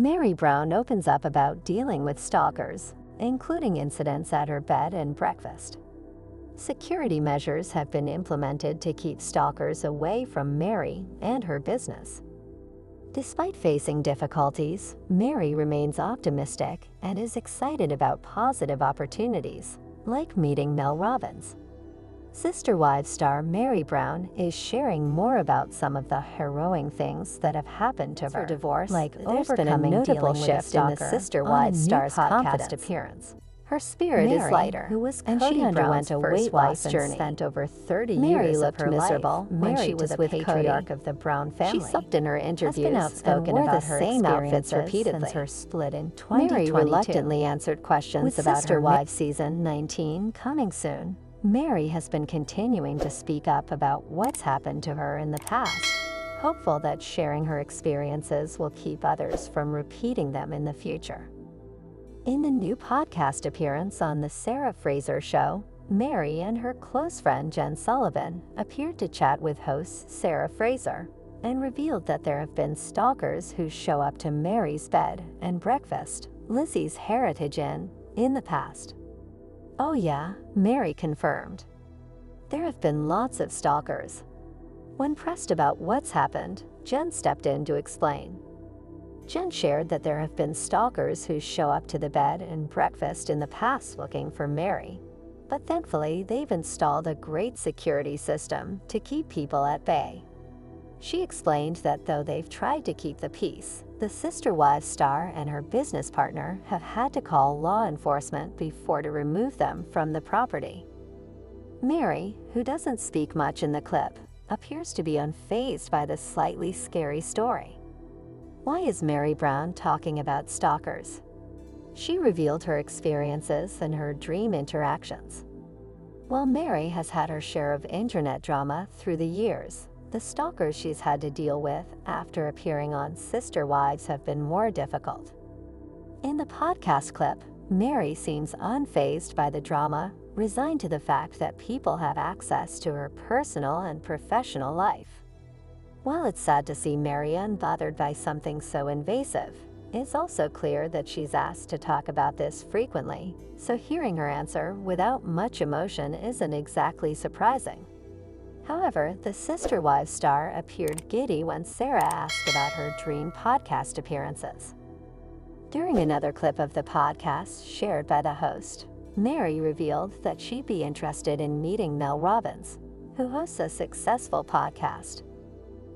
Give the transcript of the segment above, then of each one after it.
Meri Brown opens up about dealing with stalkers, including incidents at her bed and breakfast. Security measures have been implemented to keep stalkers away from Meri and her business. Despite facing difficulties, Meri remains optimistic and is excited about positive opportunities, like meeting Mel Robbins. Sister Wives star Meri Brown is sharing more about some of the harrowing things that have happened to her divorce, like there's been a notable shift in the Sister Wives star's podcast appearance. Her spirit is lighter, who was and Kody she underwent Brown's a first weight wife loss and journey. spent over 30 Meri years looked of her miserable life when she married was to the the patriarch Kody. of the Brown family. She supped in her interviews has been outspoken and wore about the her same outfits experiences repeatedly since her split in Meri 2022. reluctantly answered questions With about Sister her Wives season 19 coming soon. Meri has been continuing to speak up about what's happened to her in the past, hopeful that sharing her experiences will keep others from repeating them in the future. In the new podcast appearance on The Sarah Fraser Show, Meri and her close friend Jen Sullivan appeared to chat with host Sarah Fraser and revealed that there have been stalkers who show up to Meri's bed and breakfast, Lizzie's Heritage Inn, in the past. Oh yeah, Meri confirmed. There have been lots of stalkers. When pressed about what's happened, Jen stepped in to explain. Jen shared that there have been stalkers who show up to the bed and breakfast in the past looking for Meri. But thankfully, they've installed a great security system to keep people at bay. She explained that though they've tried to keep the peace, the Sister Wives star and her business partner have had to call law enforcement before to remove them from the property. Meri, who doesn't speak much in the clip, appears to be unfazed by the slightly scary story. Why is Meri Brown talking about stalkers? She revealed her experiences and her dream interactions. While Meri has had her share of internet drama through the years, the stalkers she's had to deal with after appearing on Sister Wives have been more difficult. In the podcast clip, Meri seems unfazed by the drama, resigned to the fact that people have access to her personal and professional life. While it's sad to see Meri unbothered by something so invasive, it's also clear that she's asked to talk about this frequently, so hearing her answer without much emotion isn't exactly surprising. However, the Sister Wives star appeared giddy when Sarah asked about her dream podcast appearances. During another clip of the podcast shared by the host, Meri revealed that she'd be interested in meeting Mel Robbins, who hosts a successful podcast.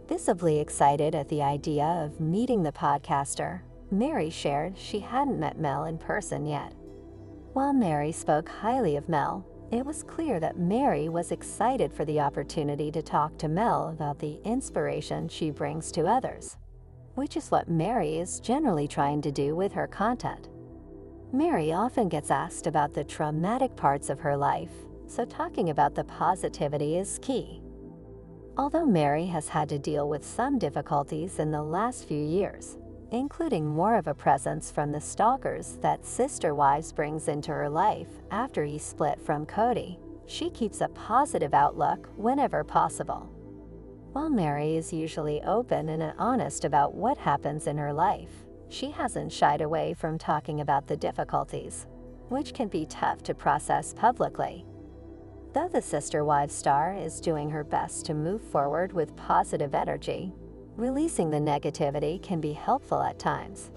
Visibly excited at the idea of meeting the podcaster, Meri shared she hadn't met Mel in person yet. While Meri spoke highly of Mel, it was clear that Meri was excited for the opportunity to talk to Mel about the inspiration she brings to others, which is what Meri is generally trying to do with her content. Meri often gets asked about the traumatic parts of her life, so talking about the positivity is key. Although Meri has had to deal with some difficulties in the last few years, including more of a presence from the stalkers that Sister Wives brings into her life after he split from Kody, she keeps a positive outlook whenever possible. While Meri is usually open and honest about what happens in her life, she hasn't shied away from talking about the difficulties, which can be tough to process publicly. Though the Sister Wives star is doing her best to move forward with positive energy, releasing the negativity can be helpful at times.